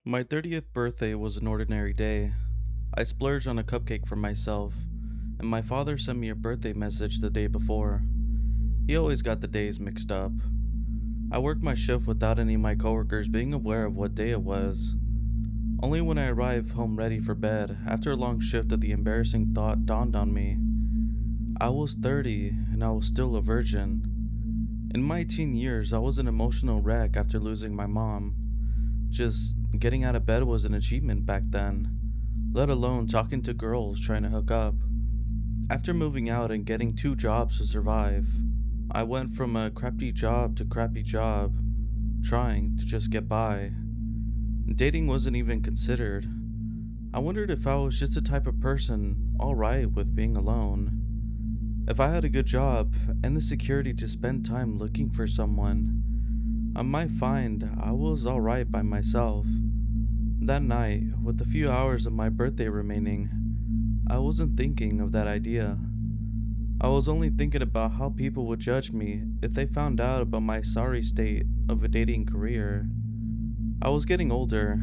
My 30th birthday was an ordinary day. I splurged on a cupcake for myself, and my father sent me a birthday message the day before. He always got the days mixed up. I worked my shift without any of my coworkers being aware of what day it was. Only when I arrived home ready for bed, after a long shift, did the embarrassing thought dawned on me. I was 30 and I was still a virgin. In my teen years, I was an emotional wreck after losing my mom. Just getting out of bed was an achievement back then, let alone talking to girls trying to hook up. After moving out and getting two jobs to survive, I went from a crappy job to crappy job, trying to just get by. Dating wasn't even considered. I wondered if I was just the type of person alright with being alone. If I had a good job and the security to spend time looking for someone, I might find I was alright by myself. That night, with a few hours of my birthday remaining, I wasn't thinking of that idea. I was only thinking about how people would judge me if they found out about my sorry state of a dating career. I was getting older.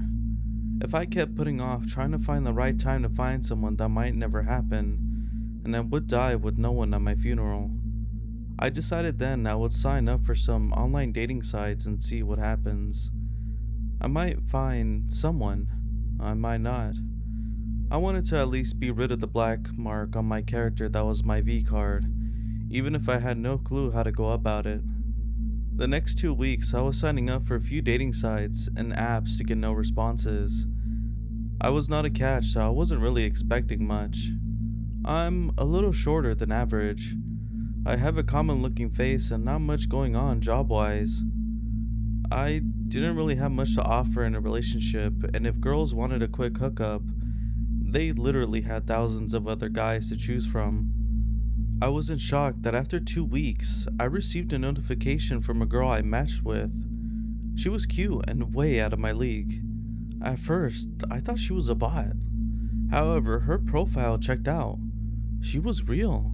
If I kept putting off trying to find the right time to find someone, that might never happen, and I would die with no one at my funeral. I decided then I would sign up for some online dating sites and see what happens. I might find someone, I might not. I wanted to at least be rid of the black mark on my character that was my V card, even if I had no clue how to go about it. The next 2 weeks, I was signing up for a few dating sites and apps to get no responses. I was not a catch, so I wasn't really expecting much. I'm a little shorter than average. I have a common looking face and not much going on job wise. I didn't really have much to offer in a relationship, and if girls wanted a quick hookup, they literally had thousands of other guys to choose from. I was in shock that after 2 weeks, I received a notification from a girl I matched with. She was cute and way out of my league. At first, I thought she was a bot. However, her profile checked out. She was real,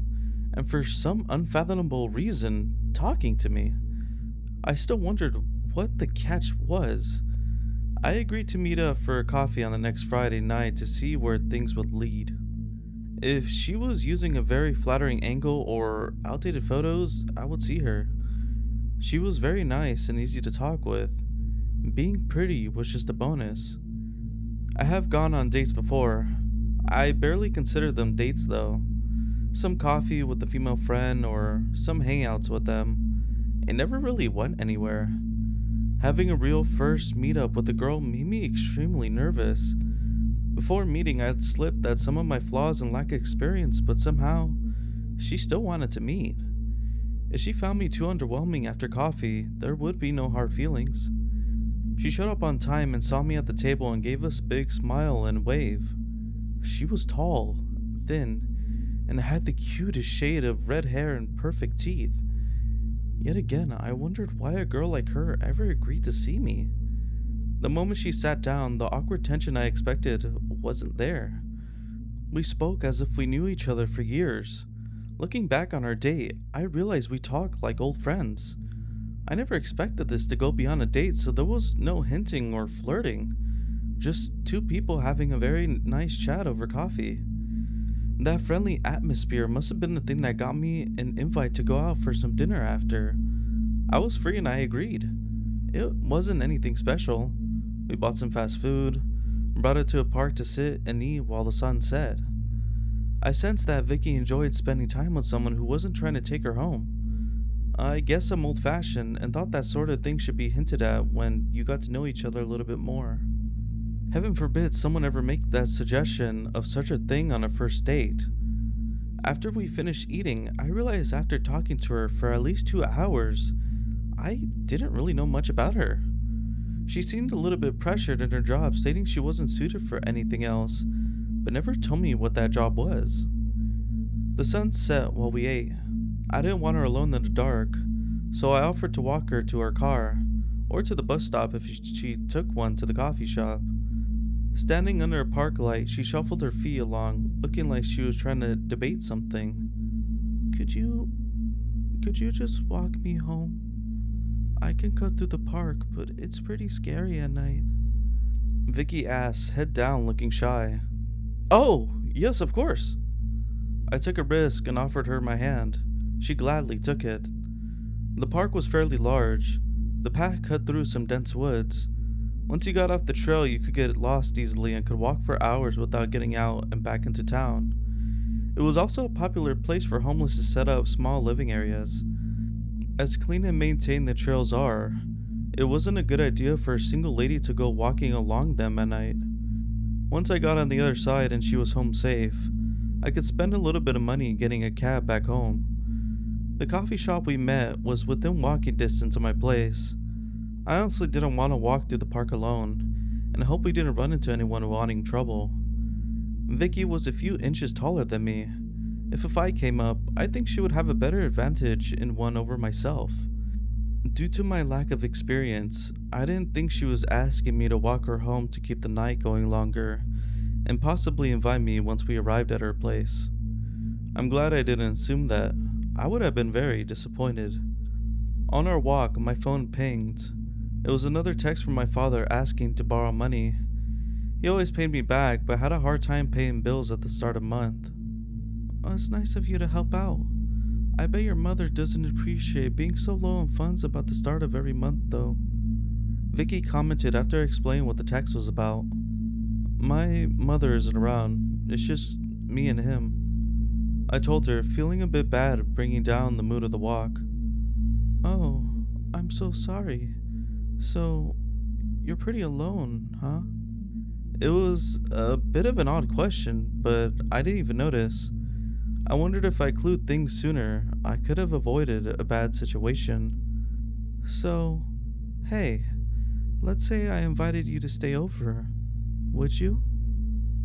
and for some unfathomable reason, talking to me. I still wondered what the catch was. I agreed to meet up for a coffee on the next Friday night to see where things would lead. If she was using a very flattering angle or outdated photos, I would see her. She was very nice and easy to talk with. Being pretty was just a bonus. I have gone on dates before. I barely consider them dates though. Some coffee with a female friend or some hangouts with them. It never really went anywhere. Having a real first meetup with a girl made me extremely nervous. Before meeting, I had slipped at some of my flaws and lack of experience, but somehow, she still wanted to meet. If she found me too underwhelming after coffee, there would be no hard feelings. She showed up on time and saw me at the table and gave us a big smile and wave. She was tall, thin, and had the cutest shade of red hair and perfect teeth. Yet again, I wondered why a girl like her ever agreed to see me. The moment she sat down, the awkward tension I expected wasn't there. We spoke as if we knew each other for years. Looking back on our date, I realized we talked like old friends. I never expected this to go beyond a date, so there was no hinting or flirting. Just two people having a very nice chat over coffee. That friendly atmosphere must have been the thing that got me an invite to go out for some dinner after. I was free and I agreed. It wasn't anything special. We bought some fast food, brought it to a park to sit and eat while the sun set. I sensed that Vicky enjoyed spending time with someone who wasn't trying to take her home. I guess I'm old-fashioned and thought that sort of thing should be hinted at when you got to know each other a little bit more. Heaven forbid someone ever make that suggestion of such a thing on a first date. After we finished eating, I realized after talking to her for at least 2 hours, I didn't really know much about her. She seemed a little bit pressured in her job, stating she wasn't suited for anything else, but never told me what that job was. The sun set while we ate. I didn't want her alone in the dark, so I offered to walk her to her car, or to the bus stop if she took one to the coffee shop. Standing under a park light, she shuffled her feet along, looking like she was trying to debate something. Could you just walk me home? I can cut through the park, but it's pretty scary at night. Vicky asked, head down, looking shy. Oh, yes, of course. I took a risk and offered her my hand. She gladly took it. The park was fairly large. The path cut through some dense woods. Once you got off the trail, you could get lost easily and could walk for hours without getting out and back into town. It was also a popular place for homeless to set up small living areas. As clean and maintained the trails are, it wasn't a good idea for a single lady to go walking along them at night. Once I got on the other side and she was home safe, I could spend a little bit of money getting a cab back home. The coffee shop we met was within walking distance of my place. I honestly didn't want to walk through the park alone, and I hope we didn't run into anyone wanting trouble. Vicky was a few inches taller than me. If a fight came up, I think she would have a better advantage in one over myself. Due to my lack of experience, I didn't think she was asking me to walk her home to keep the night going longer, and possibly invite me once we arrived at her place. I'm glad I didn't assume that. I would have been very disappointed. On our walk, my phone pinged. It was another text from my father asking to borrow money. He always paid me back, but had a hard time paying bills at the start of the month. It's nice of you to help out. I bet your mother doesn't appreciate being so low on funds about the start of every month, though. Vicky commented after I explained what the text was about. My mother isn't around. It's just me and him. I told her, feeling a bit bad bringing down the mood of the walk. Oh, I'm so sorry. So, you're pretty alone, huh? It was a bit of an odd question, but I didn't even notice. I wondered if I clued things sooner, I could have avoided a bad situation. So, hey, let's say I invited you to stay over. Would you?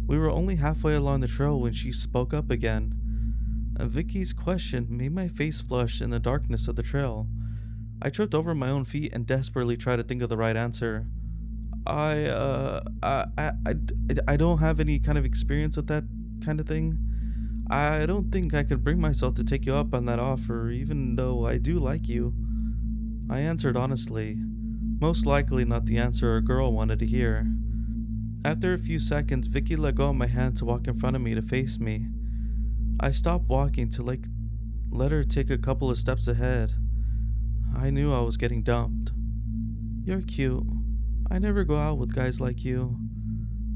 We were only halfway along the trail when she spoke up again. Vicky's question made my face flush in the darkness of the trail. I tripped over my own feet and desperately tried to think of the right answer. I don't have any kind of experience with that kind of thing. I don't think I could bring myself to take you up on that offer, even though I do like you. I answered honestly, most likely not the answer a girl wanted to hear. After a few seconds, Vicky let go of my hand to walk in front of me to face me. I stopped walking to let her take a couple of steps ahead. I knew I was getting dumped. You're cute. I never go out with guys like you.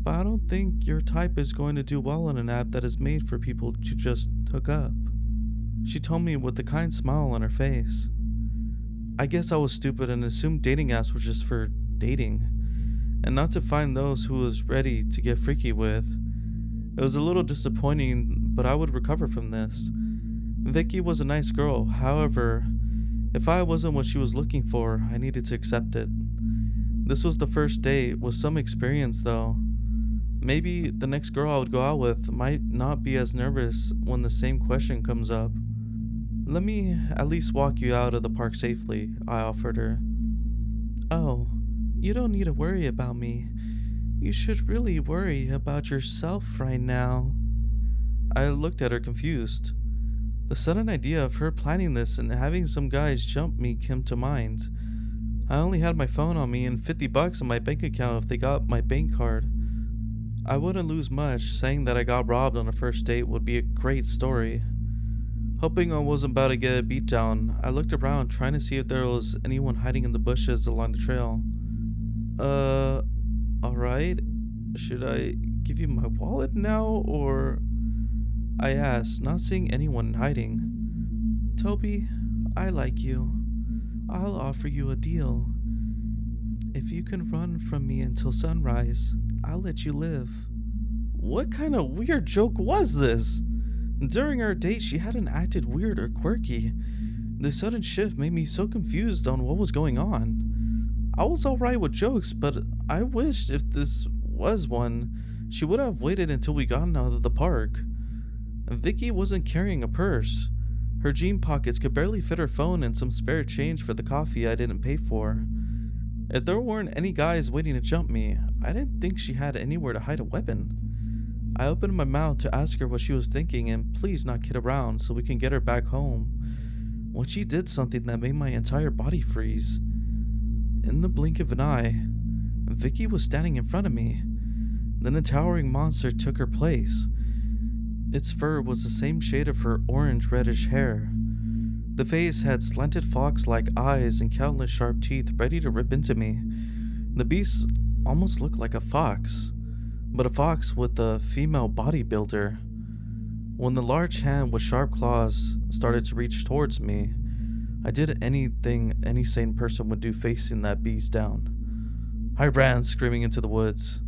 But I don't think your type is going to do well on an app that is made for people to just hook up. She told me with a kind smile on her face. I guess I was stupid and assumed dating apps were just for dating, and not to find those who was ready to get freaky with. It was a little disappointing, but I would recover from this. Vicky was a nice girl, however, if I wasn't what she was looking for, I needed to accept it. This was the first date with some experience though. Maybe the next girl I would go out with might not be as nervous when the same question comes up. Let me at least walk you out of the park safely, I offered her. Oh, you don't need to worry about me. You should really worry about yourself right now. I looked at her confused. The sudden idea of her planning this and having some guys jump me came to mind. I only had my phone on me and $50 in my bank account if they got my bank card. I wouldn't lose much. Saying that I got robbed on a first date would be a great story. Hoping I wasn't about to get a beat down, I looked around trying to see if there was anyone hiding in the bushes along the trail. Alright. Should I give you my wallet now, or... I asked, not seeing anyone hiding. Toby, I like you. I'll offer you a deal. If you can run from me until sunrise, I'll let you live. What kind of weird joke was this? During our date, she hadn't acted weird or quirky. The sudden shift made me so confused on what was going on. I was alright with jokes, but I wished if this was one, she would have waited until we got out of the park. Vicky wasn't carrying a purse. Her jean pockets could barely fit her phone and some spare change for the coffee I didn't pay for. If there weren't any guys waiting to jump me, I didn't think she had anywhere to hide a weapon. I opened my mouth to ask her what she was thinking and please not kid around so we can get her back home, when she did something that made my entire body freeze. In the blink of an eye, Vicky was standing in front of me. Then a towering monster took her place. Its fur was the same shade of her orange-reddish hair. The face had slanted fox-like eyes and countless sharp teeth ready to rip into me. The beast almost looked like a fox, but a fox with a female bodybuilder. When the large hand with sharp claws started to reach towards me, I did anything any sane person would do facing that beast down. I ran, screaming into the woods.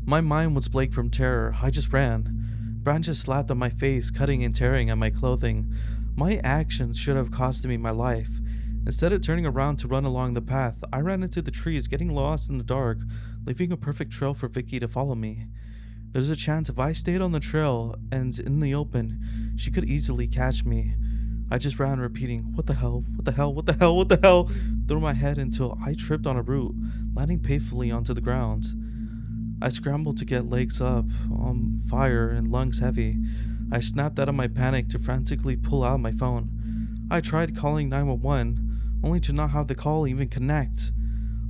My mind was blank from terror. I just ran. Branches slapped on my face, cutting and tearing at my clothing. My actions should have costed me my life. Instead of turning around to run along the path, I ran into the trees, getting lost in the dark, leaving a perfect trail for Vicky to follow me. There's a chance if I stayed on the trail and in the open, she could easily catch me. I just ran, repeating, "What the hell? What the hell? What the hell? What the hell?" through my head until I tripped on a root, landing painfully onto the ground. I scrambled to get legs up, on fire and lungs heavy. I snapped out of my panic to frantically pull out my phone. I tried calling 911, only to not have the call even connect.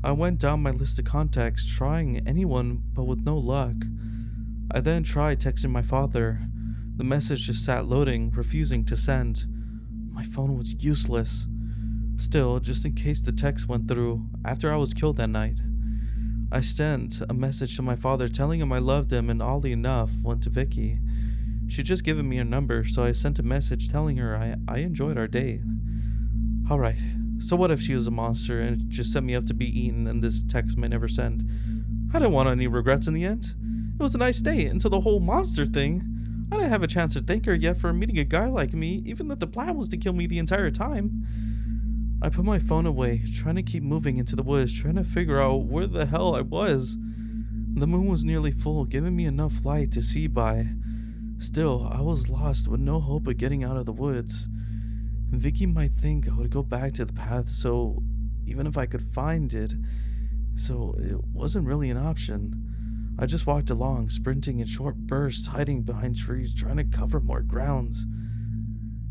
I went down my list of contacts, trying anyone but with no luck. I then tried texting my father. The message just sat loading, refusing to send. My phone was useless. Still, just in case the text went through, after I was killed that night, I sent a message to my father telling him I loved him, and oddly enough, went to Vicky. She'd just given me a number, so I sent a message telling her I enjoyed our date. Alright, so what if she was a monster and just set me up to be eaten and this text might never send? I didn't want any regrets in the end. It was a nice date until the whole monster thing. I didn't have a chance to thank her yet for meeting a guy like me, even though the plan was to kill me the entire time. I put my phone away, trying to keep moving into the woods, trying to figure out where the hell I was. The moon was nearly full, giving me enough light to see by. Still, I was lost with no hope of getting out of the woods. Vicky might think I would go back to the path, so even if I could find it, so it wasn't really an option. I just walked along, sprinting in short bursts, hiding behind trees, trying to cover more grounds.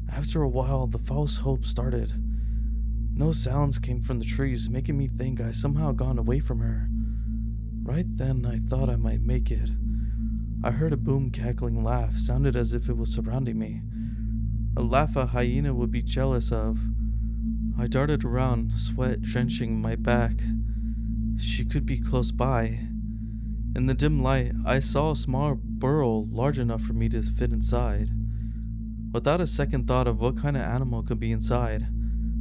After a while, the false hope started. No sounds came from the trees, making me think I somehow gone away from her. Right then, I thought I might make it. I heard a boom cackling laugh, sounded as if it was surrounding me. A laugh a hyena would be jealous of. I darted around, sweat drenching my back. She could be close by. In the dim light, I saw a small burrow large enough for me to fit inside. Without a second thought of what kind of animal could be inside,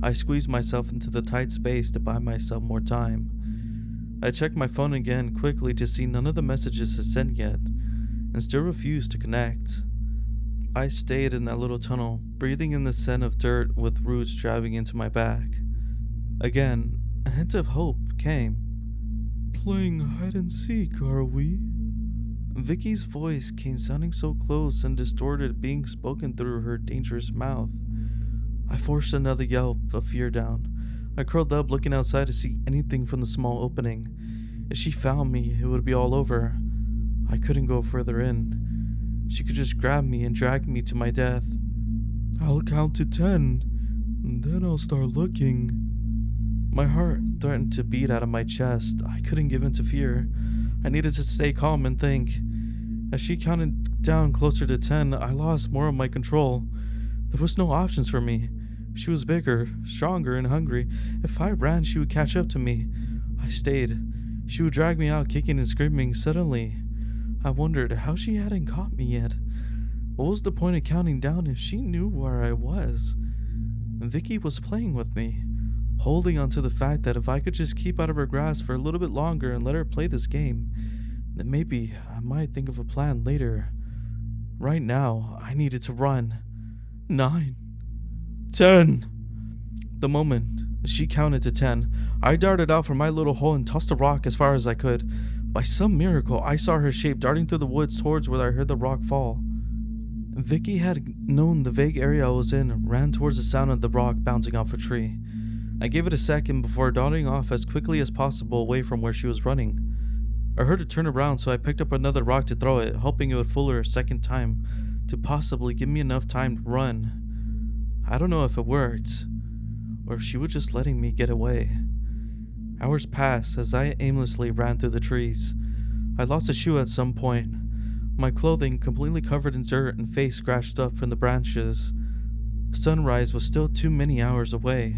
I squeezed myself into the tight space to buy myself more time. I checked my phone again quickly to see none of the messages had sent yet, and still refused to connect. I stayed in that little tunnel, breathing in the scent of dirt with roots driving into my back. Again, a hint of hope came. "Playing hide and seek, are we?" Vicky's voice came sounding so close and distorted, being spoken through her dangerous mouth. I forced another yelp of fear down. I curled up, looking outside to see anything from the small opening. If she found me, it would be all over. I couldn't go further in. She could just grab me and drag me to my death. "I'll count to 10, and then I'll start looking." My heart threatened to beat out of my chest. I couldn't give in to fear. I needed to stay calm and think. As she counted down closer to 10, I lost more of my control. There was no options for me. She was bigger, stronger, and hungry. If I ran, she would catch up to me. I stayed. She would drag me out, kicking and screaming. Suddenly, I wondered how she hadn't caught me yet. What was the point of counting down if she knew where I was? Vicky was playing with me, holding on to the fact that if I could just keep out of her grasp for a little bit longer and let her play this game, then maybe I might think of a plan later. Right now, I needed to run. 9, 10. The moment she counted to 10, I darted out from my little hole and tossed a rock as far as I could. By some miracle, I saw her shape darting through the woods towards where I heard the rock fall. Vicky had known the vague area I was in and ran towards the sound of the rock bouncing off a tree. I gave it a second before darting off as quickly as possible away from where she was running. I heard her turn around, so I picked up another rock to throw it, hoping it would fool her a second time to possibly give me enough time to run. I don't know if it worked, or if she was just letting me get away. Hours passed as I aimlessly ran through the trees. I lost a shoe at some point, my clothing completely covered in dirt and face scratched up from the branches. Sunrise was still too many hours away.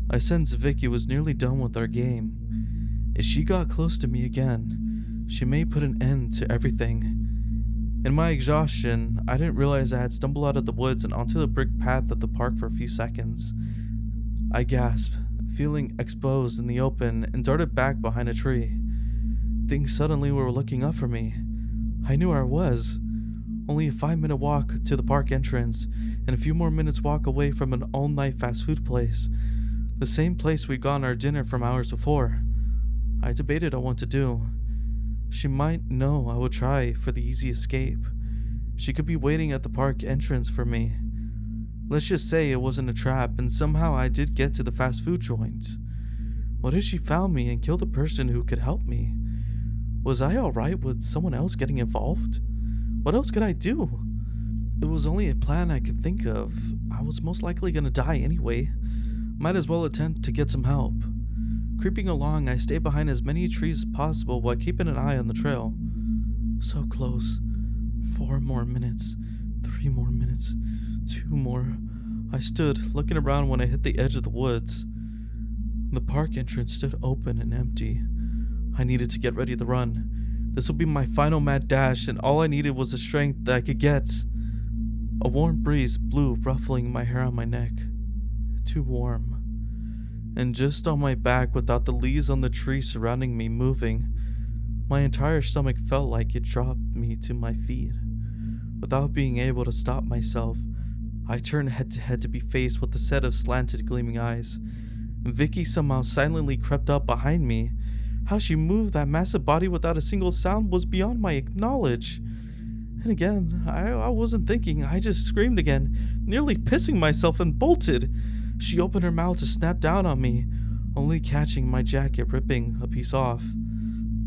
I sensed Vicky was nearly done with our game. If she got close to me again, she may put an end to everything. In my exhaustion, I didn't realize I had stumbled out of the woods and onto the brick path of the park for a few seconds. I gasped, feeling exposed in the open, and darted back behind a tree. Things suddenly were looking up for me. I knew where I was. Only a 5-minute walk to the park entrance, and a few more minutes walk away from an all-night fast food place. The same place we'd gotten our dinner from hours before. I debated on what to do. She might know I would try for the easy escape. She could be waiting at the park entrance for me. Let's just say it wasn't a trap, and somehow I did get to the fast food joint. What if she found me and killed the person who could help me? Was I alright with someone else getting involved? What else could I do? It was only a plan I could think of. I was most likely gonna die anyway. Might as well attempt to get some help. Creeping along, I stayed behind as many trees as possible while keeping an eye on the trail. So close. 4 more minutes. 3 more minutes. 2 more. I stood, looking around when I hit the edge of the woods. The park entrance stood open and empty. I needed to get ready to run. This would be my final mad dash, and all I needed was the strength that I could get. A warm breeze blew, ruffling my hair on my neck. Too warm. And just on my back, without the leaves on the trees surrounding me moving, my entire stomach felt like it dropped me to my feet. Without being able to stop myself, I turned head to head to be faced with a set of slanted, gleaming eyes. Vicky somehow silently crept up behind me. How she moved that massive body without a single sound was beyond my knowledge. And again, I wasn't thinking. I just screamed again, nearly pissing myself, and bolted. She opened her mouth to snap down on me, only catching my jacket, ripping a piece off.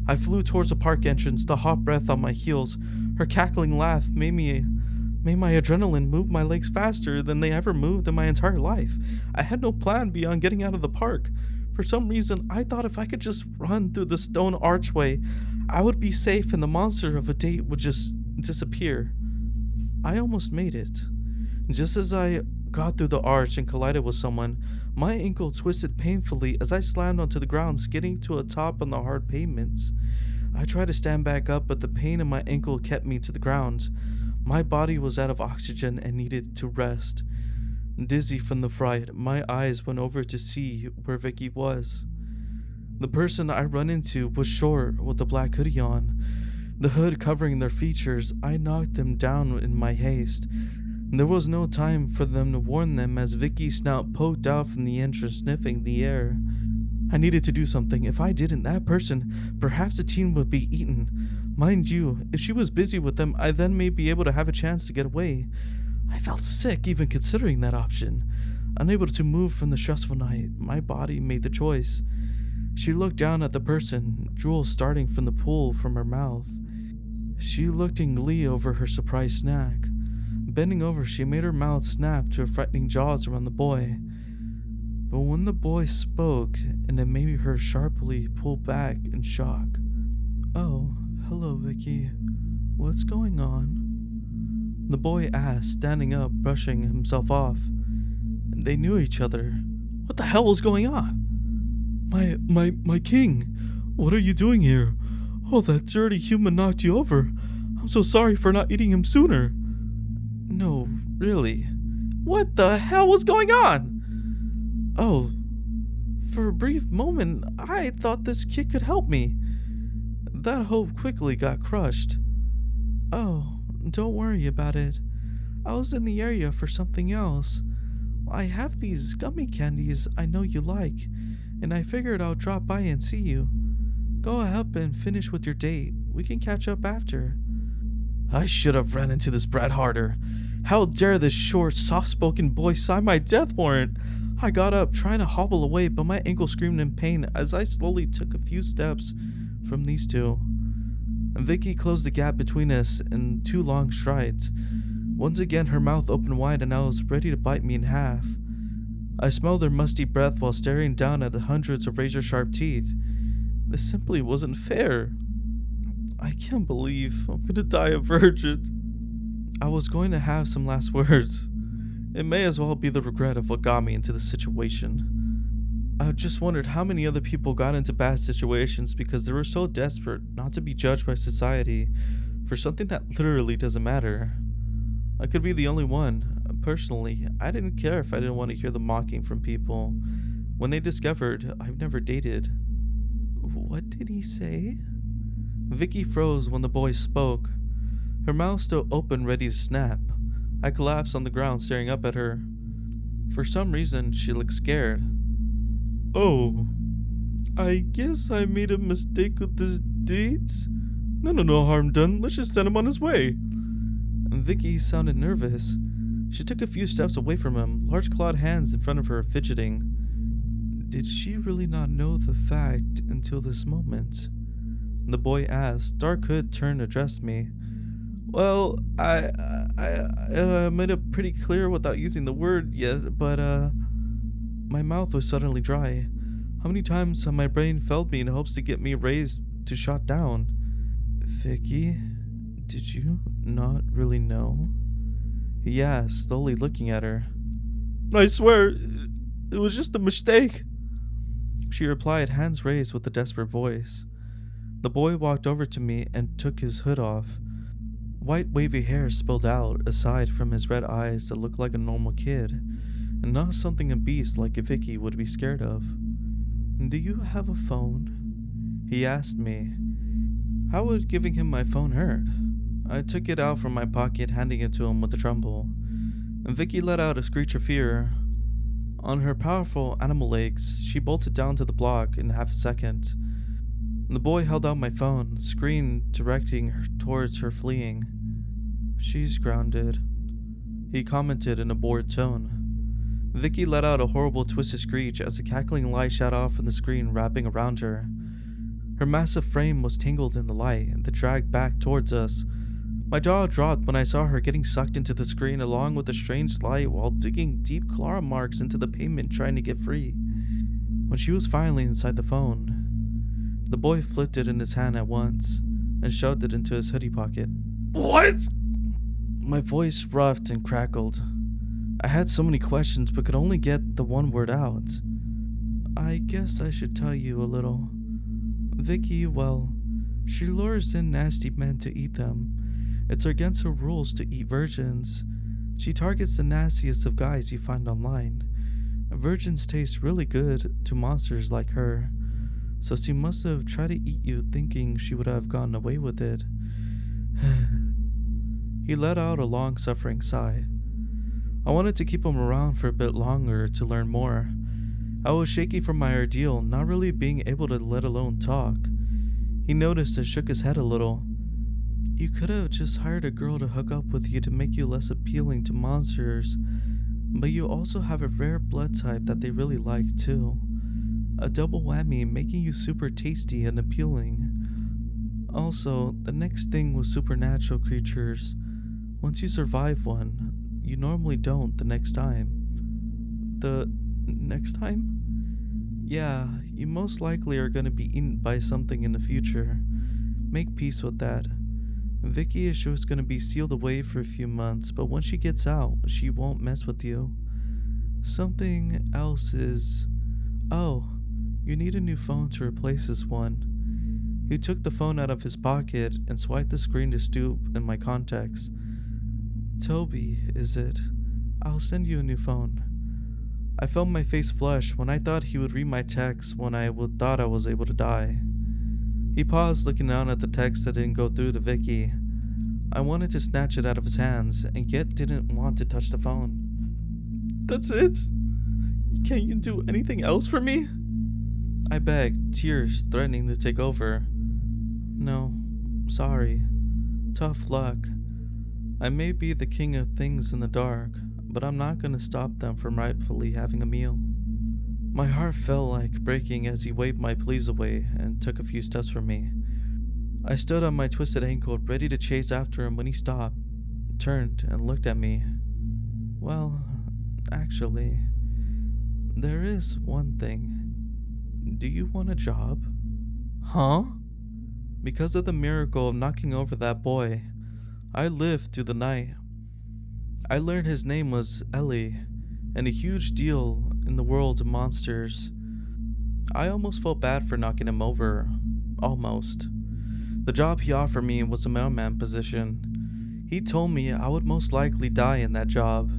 I flew towards the park entrance, the hot breath on my heels. Her cackling laugh made my adrenaline move my legs faster than they ever moved in my entire life. I had no plan beyond getting out of the park. For some reason, I thought if I could just run through the stone archway, I would be safe and the monster of a date would just disappear. I almost made it. Just as I got through the arch and collided with someone, my ankle twisted painfully as I slammed onto the ground, skidding to a top on the hard pavements. I tried to stand back up, but the pain in my ankle kept me to the ground. My body was out of oxygen and needed to rest. Dizzy from the fright, my eyes went over to see where Vicky was. The person I run into was short with a black hoodie on, the hood covering their features. I knocked them down in my haste. There was no time for them to warn them as Vicky's snout poked out from the entrance, sniffing the air. I needed to do something. If I didn't, that person, perhaps the teen, would be eaten. Mind you, if she was busy with them, I then may be able to have a chance to get away. I felt sick even considering that option. Unable to move from the stressful night, my body made the choice. She looked down at the person, drool starting from the pool from her mouth. She looked in glee over her surprise snack. Bending over, she made her mouth snap to her frightening jaws around the boy. But when the boy spoke, and it made her sharply pull back in shock. "Oh, hello, Vicky. What's going on?" The boy asked, standing up, brushing himself off. They knew each other. What the hell was going on? My king, what are you doing here? Oh, that dirty human knocked you over. I'm so sorry for not eating him sooner. No, really. What the hell was going on? Oh, for a brief moment, I thought this kid could help me. That hope quickly got crushed. Oh, don't worry about it. I was in the area for something else. I have these gummy candies I know you like, and I figured I'll drop by and see you. Go ahead and finish with your date. We can catch up after. I should have ran into this brat harder. How dare this short, soft-spoken boy sign my death warrant? I got up, trying to hobble away, but my ankle screamed in pain as I slowly took a few steps from these two. Vicky closed the gap between us in 2 long strides. Once again, her mouth opened wide and I was ready to bite me in half. I smelled their musty breath while staring down at the hundreds of razor-sharp teeth. This simply wasn't fair. I can't believe I'm gonna die a virgin. I was going to have some last words. It may as well be the regret of what got me into this situation. I just wondered how many other people got into bad situations because they were so desperate not to be judged by society for something that literally doesn't matter. I could be the only one. Personally, I didn't care if I didn't want to hear the mocking from people when they discovered I've never dated. What did he say? Vicky froze when the boy spoke. Her mouth still open, ready to snap. I collapsed on the ground, staring up at her. For some reason, she looked scared. Oh, I guess I made a mistake with this date? No harm done. Let's just send him on his way. Vicky sounded nervous. She took a few steps away from him, large clawed hands in front of her fidgeting. Did she really not know the fact until this moment? The boy asked. Dark Hood turned and addressed me. Well, I made it pretty clear without using the word yet, but my mouth was suddenly dry. How many times have my brain failed me in hopes to get me raised to shot down? Vicky, did you not really know? He asked, slowly looking at her. I swear, it was just a mistake. She replied, hands raised with a desperate voice. The boy walked over to me and took his hood off. White wavy hair spilled out, aside from his red eyes that looked like a normal kid, and not something a beast like a Vicky would be scared of. Do you have a phone? He asked me. How would giving him my phone hurt? I took it out from my pocket, handing it to him with a tremble, and Vicky let out a screech of fear. On her powerful animal legs, she bolted down to the block in half a second. The boy held out my phone, screen directing her towards her fleeing. She's grounded, he commented in a bored tone. Vicky let out a horrible twisted screech as a cackling light shot off from the screen wrapping around her. Her massive frame was tangled in the light that dragged back towards us. My jaw dropped when I saw her getting sucked into the screen along with the strange light while digging deep claw marks into the pavement trying to get free. When she was finally inside the phone, the boy flipped it in his hand at once and shoved it into his hoodie pocket. What? My voice roughed and crackled. I had so many questions but could only get the one word out. I guess I should tell you a little. Vicky, well, she lures in nasty men to eat them. It's against her rules to eat virgins. She targets the nastiest of guys you find online. Virgins taste really good to monsters like her, so she must have tried to eat you thinking she would have gotten away with it. He let out a long suffering sigh. I wanted to keep him around for a bit longer to learn more. I was shaky from my ordeal, not really being able to let alone talk. He noticed and shook his head a little. You could have just hired a girl to hook up with you to make you less appealing to monsters, but you also have a rare blood type that they really like too. A double whammy making you super tasty and appealing. Also, the next thing was supernatural creatures. Once you survive one, you normally don't the next time. The next time? Yeah, you most likely are going to be eaten by something in the future. Make peace with that. Vicky is just going to be sealed away for a few months, but once she gets out, she won't mess with you. Something else is... Oh, you need a new phone to replace this one. He took the phone out of his pocket and swiped the screen to stoop in my contacts. Toby, is it? I'll send you a new phone. I felt my face flush when I thought he would read my text when I thought I was able to die. He paused, looking down at the text that didn't go through to Vicky. I wanted to snatch it out of his hands, and yet didn't want to touch the phone. That's it? Can't you do anything else for me? I begged, tears threatening to take over. No, sorry. Tough luck. I may be the king of things in the dark, but I'm not going to stop them from rightfully having a meal. My heart felt like breaking as he waved my pleas away and took a few steps from me. I stood on my twisted ankle, ready to chase after him when he stopped, turned, and looked at me. Well, actually, There is one thing. Do you want a job? Huh? Because of the miracle of knocking over that boy, I lived through the night. I learned his name was Ellie, and a huge deal in the world of monsters. I almost felt bad for knocking him over. Almost. The job he offered me was a mailman position. He told me I would most likely die in that job,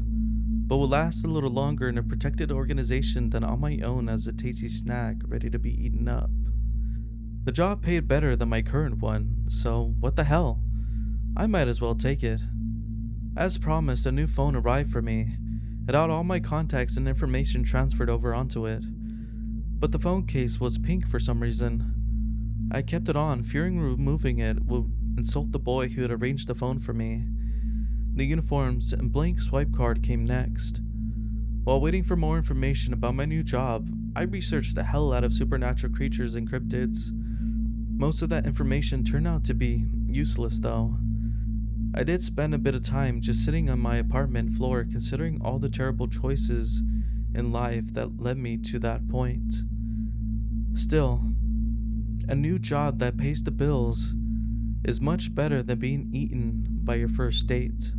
but would last a little longer in a protected organization than on my own as a tasty snack ready to be eaten up. The job paid better than my current one, so what the hell? I might as well take it. As promised, a new phone arrived for me. It had all my contacts and information transferred over onto it. But the phone case was pink for some reason. I kept it on, fearing removing it would insult the boy who had arranged the phone for me. The uniforms and blank swipe card came next. While waiting for more information about my new job, I researched the hell out of supernatural creatures and cryptids. Most of that information turned out to be useless though. I did spend a bit of time just sitting on my apartment floor considering all the terrible choices in life that led me to that point. Still, a new job that pays the bills is much better than being eaten by your first date.